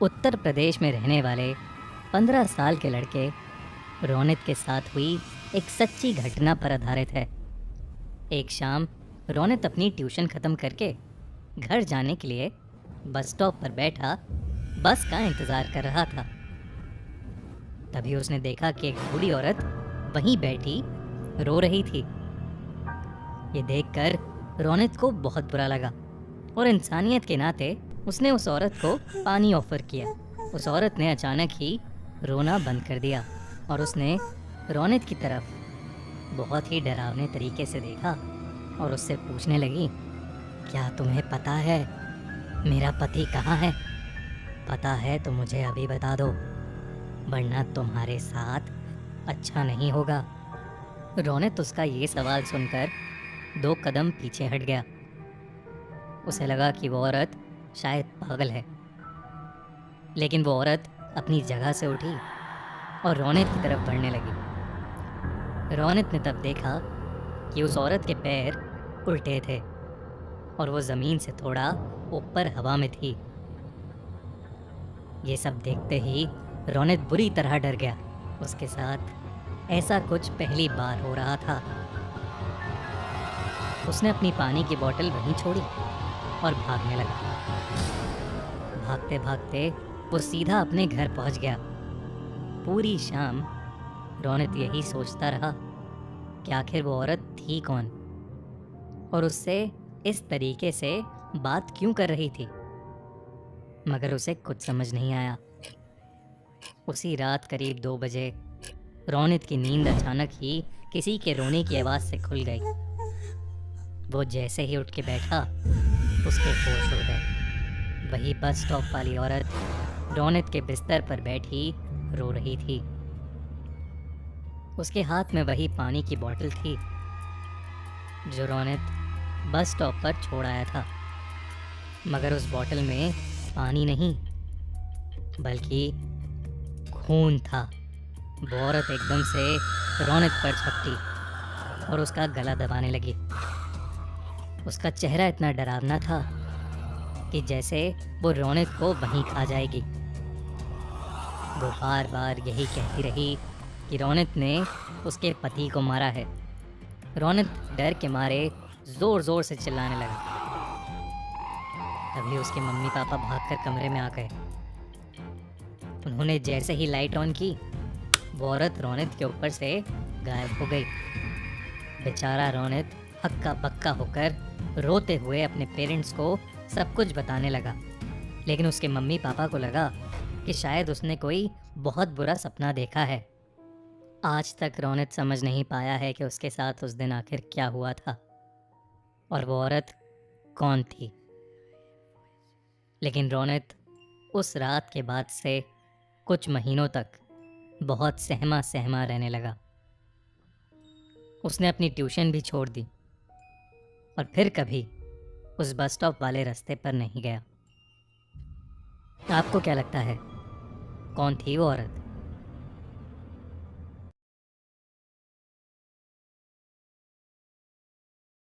उत्तर प्रदेश में रहने वाले 15 साल के लड़के रोनित के साथ हुई एक सच्ची घटना पर आधारित है। एक शाम रोनित अपनी ट्यूशन खत्म करके घर जाने के लिए बस स्टॉप पर बैठा बस का इंतजार कर रहा था। तभी उसने देखा कि एक बूढ़ी औरत वहीं बैठी रो रही थी। ये देखकर रोनित को बहुत बुरा लगा और इंसानियत के नाते उसने उस औरत को पानी ऑफर किया। उस औरत ने अचानक ही रोना बंद कर दिया और उसने रोनित की तरफ बहुत ही डरावने तरीके से देखा और उससे पूछने लगी, क्या तुम्हें पता है मेरा पति कहाँ है? पता है तो मुझे अभी बता दो, वरना तुम्हारे साथ अच्छा नहीं होगा। रोनित उसका ये सवाल सुनकर 2 कदम पीछे हट गया। उसे लगा कि वो औरत शायद पागल है, लेकिन वो औरत अपनी जगह से उठी और रोनित की तरफ बढ़ने लगी। रोनित ने तब देखा कि उस औरत के पैर उल्टे थे और वो ज़मीन से थोड़ा ऊपर हवा में थी। ये सब देखते ही रोनित बुरी तरह डर गया। उसके साथ ऐसा कुछ पहली बार हो रहा था। उसने अपनी पानी की बोतल वहीं छोड़ी और भागने लगा। भागते भागते वो सीधा अपने घर पहुंच गया। पूरी शाम रोनित यही सोचता रहा कि आखिर वो औरत थी कौन और उससे इस तरीके से बात क्यों कर रही थी, मगर उसे कुछ समझ नहीं आया। उसी रात करीब 2 बजे रोनित की नींद अचानक ही किसी के रोने की आवाज़ से खुल गई। वो जैसे ही उठ के बैठा उसके होश उड़ गए। वही बस स्टॉप वाली औरत रोनित के बिस्तर पर बैठी रो रही थी। उसके हाथ में वही पानी की बोतल थी जो रोनित बस स्टॉप पर छोड़ आया था, मगर उस बोतल में पानी नहीं बल्कि खून था। वो औरत एकदम से रोनित पर झपटी और उसका गला दबाने लगी। उसका चेहरा इतना डरावना था कि जैसे वो रोनित को वहीं खा जाएगी। वो बार बार यही कहती रही कि रोनित ने उसके पति को मारा है। रोनित डर के मारे जोर जोर से चिल्लाने लगा। तभी उसके मम्मी पापा भागकर कमरे में आ गए। उन्होंने जैसे ही लाइट ऑन की, वो औरत रोनित के ऊपर से गायब हो गई। बेचारा रोनित हक्का बक्का होकर रोते हुए अपने पेरेंट्स को सब कुछ बताने लगा, लेकिन उसके मम्मी पापा को लगा कि शायद उसने कोई बहुत बुरा सपना देखा है। आज तक रोनित समझ नहीं पाया है कि उसके साथ उस दिन आखिर क्या हुआ था और वो औरत कौन थी। लेकिन रोनित उस रात के बाद से कुछ महीनों तक बहुत सहमा सहमा रहने लगा। उसने अपनी ट्यूशन भी छोड़ दी और फिर कभी उस बस स्टॉप वाले रास्ते पर नहीं गया। आपको क्या लगता है, कौन थी वो औरत?